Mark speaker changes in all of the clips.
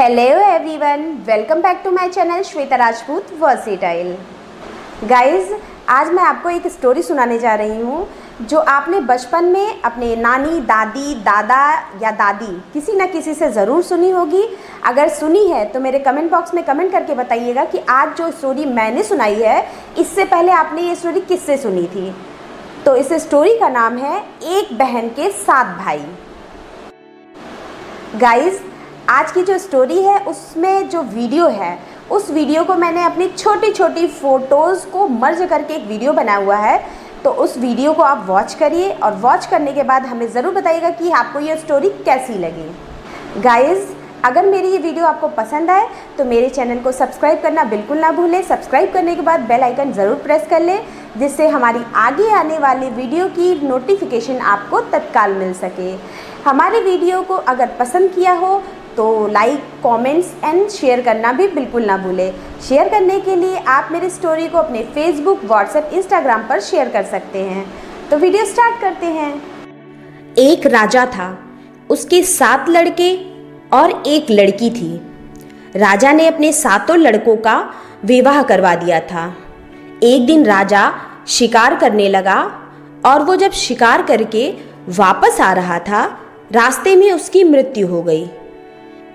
Speaker 1: Hello everyone, welcome back to my channel Shweta Rajput versatile. Guys, आज मैं आपको एक स्टोरी सुनाने जा रही हूँ जो आपने बचपन में अपने नानी, दादी, दादा या दादी किसी न किसी से ज़रूर सुनी होगी। अगर सुनी है तो मेरे कमेंट बॉक्स में कमेंट करके बताइएगा कि आज जो स्टोरी मैंने सुनाई है इससे पहले आपने ये स्टोरी किससे सुनी थी। तो इस स्टोरी का नाम है एक बहन के 7 भाई। गाइस, आज की जो स्टोरी है उसमें जो वीडियो है उस वीडियो को मैंने अपनी छोटी छोटी फ़ोटोज़ को मर्ज करके एक वीडियो बनाया हुआ है। तो उस वीडियो को आप वॉच करिए और वॉच करने के बाद हमें ज़रूर बताइएगा कि आपको ये स्टोरी कैसी लगी। गाइस, अगर मेरी ये वीडियो आपको पसंद आए तो मेरे चैनल को सब्सक्राइब करना बिल्कुल ना भूलें। सब्सक्राइब करने के बाद बेल आइकन ज़रूर प्रेस कर लें जिससे हमारी आगे आने वाली वीडियो की नोटिफिकेशन आपको तत्काल मिल सके। हमारे वीडियो को अगर पसंद किया हो तो लाइक, कमेंट्स एंड शेयर करना भी बिल्कुल ना भूलें। शेयर करने के लिए आप मेरी स्टोरी को अपने फेसबुक, व्हाट्सएप, इंस्टाग्राम पर शेयर कर सकते हैं। तो वीडियो स्टार्ट करते हैं। एक राजा था, उसके 7 लड़के और एक लड़की थी। राजा ने अपने 7 लड़कों का विवाह करवा दिया था। एक दिन राजा शिकार करने लगा और वो जब शिकार करके वापस आ रहा था, रास्ते में उसकी मृत्यु हो गई।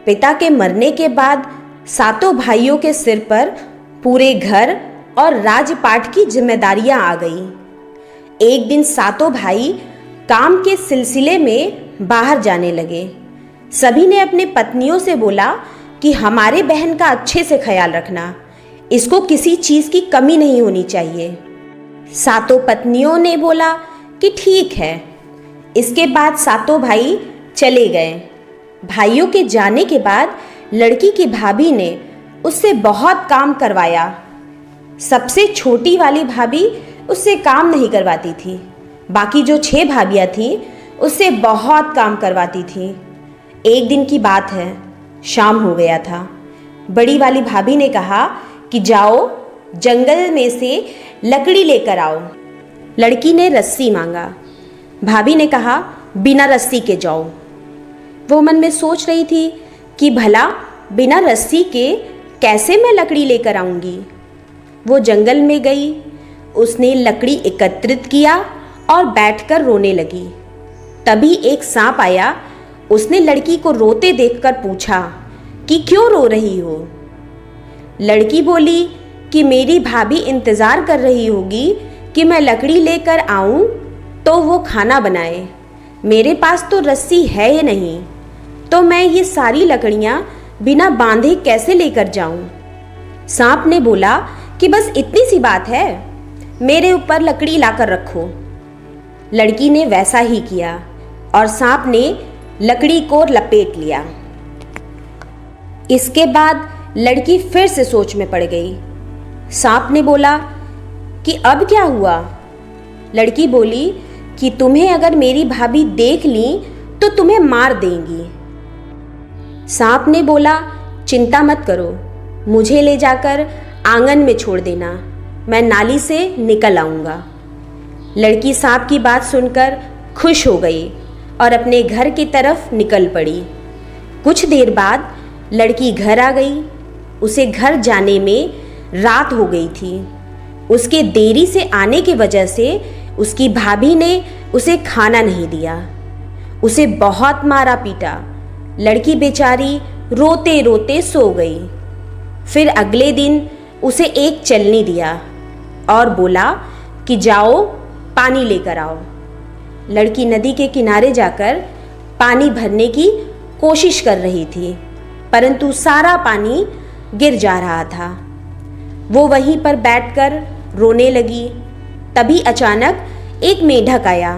Speaker 1: पिता के मरने के बाद 7 भाइयों के सिर पर पूरे घर और राजपाट की जिम्मेदारियां आ गई। एक दिन 7 भाई काम के सिलसिले में बाहर जाने लगे। सभी ने अपने पत्नियों से बोला कि हमारे बहन का अच्छे से ख्याल रखना, इसको किसी चीज़ की कमी नहीं होनी चाहिए। 7 पत्नियों ने बोला कि ठीक है। इसके बाद 7 भाई चले गए। भाइयों के जाने के बाद लड़की की भाभी ने उससे बहुत काम करवाया। सबसे छोटी वाली भाभी उससे काम नहीं करवाती थी, बाकी जो 6 भाभियाँ थीं उससे बहुत काम करवाती थीं। एक दिन की बात है, शाम हो गया था। बड़ी वाली भाभी ने कहा कि जाओ जंगल में से लकड़ी लेकर आओ। लड़की ने रस्सी मांगा। भाभी ने कहा बिना रस्सी के जाओ। वो मन में सोच रही थी कि भला बिना रस्सी के कैसे मैं लकड़ी लेकर आऊँगी। वो जंगल में गई, उसने लकड़ी एकत्रित किया और बैठकर रोने लगी। तभी एक सांप आया। उसने लड़की को रोते देखकर पूछा कि क्यों रो रही हो। लड़की बोली कि मेरी भाभी इंतज़ार कर रही होगी कि मैं लकड़ी लेकर आऊँ तो वो खाना बनाए। मेरे पास तो रस्सी है ही नहीं, तो मैं ये सारी लकड़ियाँ बिना बांधे कैसे लेकर जाऊं। सांप ने बोला कि बस इतनी सी बात है, मेरे ऊपर लकड़ी लाकर रखो। लड़की ने वैसा ही किया और सांप ने लकड़ी को लपेट लिया। इसके बाद लड़की फिर से सोच में पड़ गई। सांप ने बोला कि अब क्या हुआ। लड़की बोली कि तुम्हें अगर मेरी भाभी देख ली तो तुम्हें मार देंगी। सांप ने बोला चिंता मत करो, मुझे ले जाकर आंगन में छोड़ देना, मैं नाली से निकल आऊँगा। लड़की सांप की बात सुनकर खुश हो गई और अपने घर की तरफ निकल पड़ी। कुछ देर बाद लड़की घर आ गई। उसे घर जाने में रात हो गई थी। उसके देरी से आने की वजह से उसकी भाभी ने उसे खाना नहीं दिया। उसे बहुत मारा पीटा। लड़की बेचारी रोते रोते सो गई। फिर अगले दिन उसे एक चलनी दिया और बोला कि जाओ पानी लेकर आओ। लड़की नदी के किनारे जाकर पानी भरने की कोशिश कर रही थी, परंतु सारा पानी गिर जा रहा था। वो वहीं पर बैठकर रोने लगी। तभी अचानक एक मेढक आया।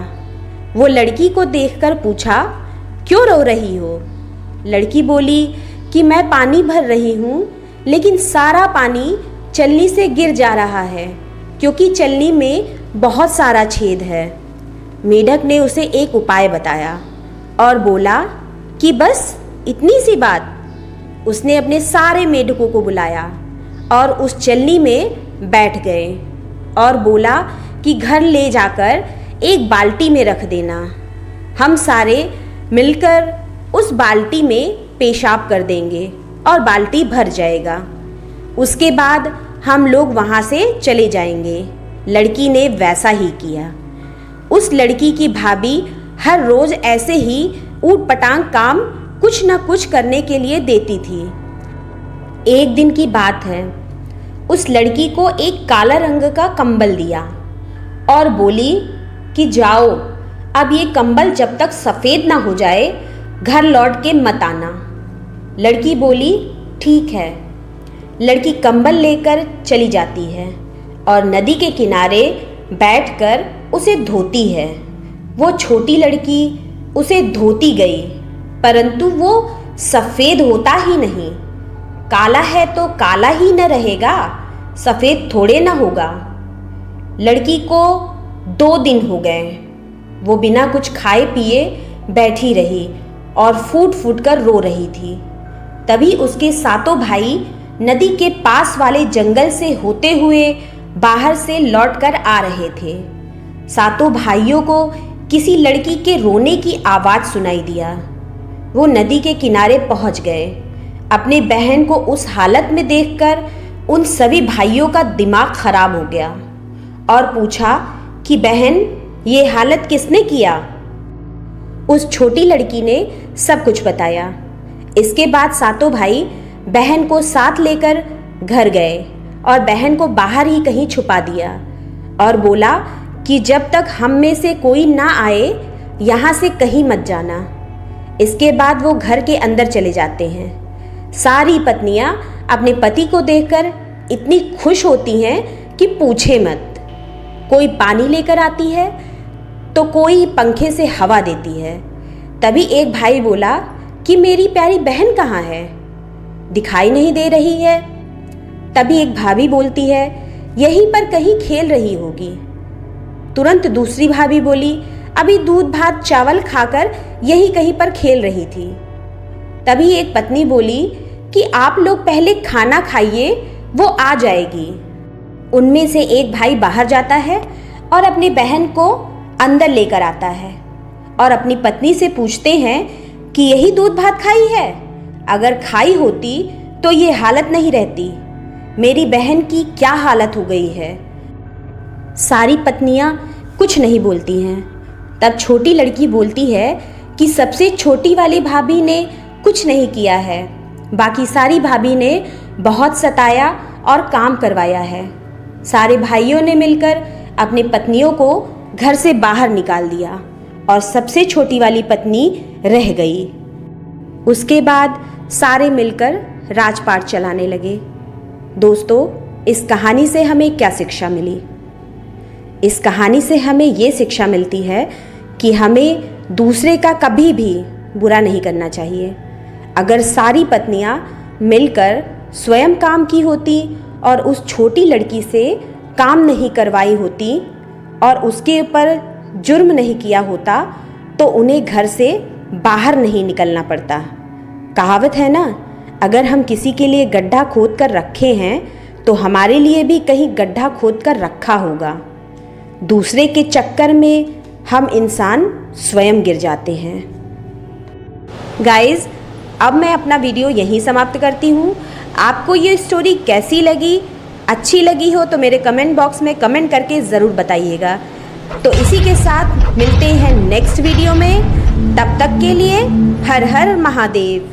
Speaker 1: वो लड़की को देखकर पूछा क्यों रो रही हो। लड़की बोली कि मैं पानी भर रही हूँ, लेकिन सारा पानी चलनी से गिर जा रहा है क्योंकि चलनी में बहुत सारा छेद है। मेढक ने उसे एक उपाय बताया और बोला कि बस इतनी सी बात। उसने अपने सारे मेढकों को बुलाया और उस चलनी में बैठ गए और बोला कि घर ले जाकर एक बाल्टी में रख देना। हम सारे मिलकर उस बाल्टी में पेशाब कर देंगे और बाल्टी भर जाएगा। उसके बाद हम लोग वहाँ से चले जाएंगे। लड़की ने वैसा ही किया। उस लड़की की भाभी हर रोज़ ऐसे ही ऊट पटांग काम कुछ न कुछ करने के लिए देती थी। एक दिन की बात है, उस लड़की को एक काला रंग का कंबल दिया और बोली कि जाओ, अब ये कंबल जब तक सफ़ेद ना हो जाए घर लौट के मत आना। लड़की बोली ठीक है। लड़की कंबल लेकर चली जाती है और नदी के किनारे बैठकर उसे धोती है। वो छोटी लड़की उसे धोती गई, परंतु वो सफ़ेद होता ही नहीं। काला है तो काला ही न रहेगा, सफ़ेद थोड़े ना होगा। लड़की को 2 दिन हो गए। वो बिना कुछ खाए पिए बैठी रही और फूट फूट कर रो रही थी। तभी उसके सातों भाई नदी के पास वाले जंगल से होते हुए बाहर से लौटकर आ रहे थे। सातों भाइयों को किसी लड़की के रोने की आवाज़ सुनाई दिया। वो नदी के किनारे पहुंच गए। अपने बहन को उस हालत में देखकर उन सभी भाइयों का दिमाग खराब हो गया और पूछा कि बहन, ये हालत किसने किया? उस छोटी लड़की ने सब कुछ बताया। इसके बाद सातों भाई बहन को साथ लेकर घर गए और बहन को बाहर ही कहीं छुपा दिया और बोला कि जब तक हम में से कोई ना आए यहाँ से कहीं मत जाना। इसके बाद वो घर के अंदर चले जाते हैं। सारी पत्नियाँ अपने पति को देखकर इतनी खुश होती हैं कि पूछे मत। कोई पानी लेकर आती है तो कोई पंखे से हवा देती है। तभी एक भाई बोला कि मेरी प्यारी बहन कहाँ है, दिखाई नहीं दे रही है। तभी एक भाभी बोलती है यहीं पर कहीं खेल रही होगी। तुरंत दूसरी भाभी बोली अभी दूध भात चावल खाकर यहीं कहीं पर खेल रही थी। तभी एक पत्नी बोली कि आप लोग पहले खाना खाइए, वो आ जाएगी। उनमें से एक भाई बाहर जाता है और अपनी बहन को अंदर लेकर आता है और अपनी पत्नी से पूछते हैं कि यही दूध भात खाई है? अगर खाई होती तो ये हालत नहीं रहती। मेरी बहन की क्या हालत हो गई है। सारी पत्नियां कुछ नहीं बोलती हैं। तब छोटी लड़की बोलती है कि सबसे छोटी वाली भाभी ने कुछ नहीं किया है, बाकी सारी भाभी ने बहुत सताया और काम करवाया है। सारे भाइयों ने मिलकर अपनी पत्नियों को घर से बाहर निकाल दिया और सबसे छोटी वाली पत्नी रह गई। उसके बाद सारे मिलकर राजपाट चलाने लगे। दोस्तों, इस कहानी से हमें क्या शिक्षा मिली? इस कहानी से हमें ये शिक्षा मिलती है कि हमें दूसरे का कभी भी बुरा नहीं करना चाहिए। अगर सारी पत्नियां मिलकर स्वयं काम की होती और उस छोटी लड़की से काम नहीं करवाई होती और उसके ऊपर जुर्म नहीं किया होता तो उन्हें घर से बाहर नहीं निकलना पड़ता। कहावत है ना, अगर हम किसी के लिए गड्ढा खोद कर रखे हैं तो हमारे लिए भी कहीं गड्ढा खोद कर रखा होगा। दूसरे के चक्कर में हम इंसान स्वयं गिर जाते हैं। गाइज़, अब मैं अपना वीडियो यहीं समाप्त करती हूँ। आपको ये स्टोरी कैसी लगी? अच्छी लगी हो तो मेरे कमेंट बॉक्स में कमेंट करके ज़रूर बताइएगा। तो इसी के साथ मिलते हैं नेक्स्ट वीडियो में। तब तक के लिए हर हर महादेव।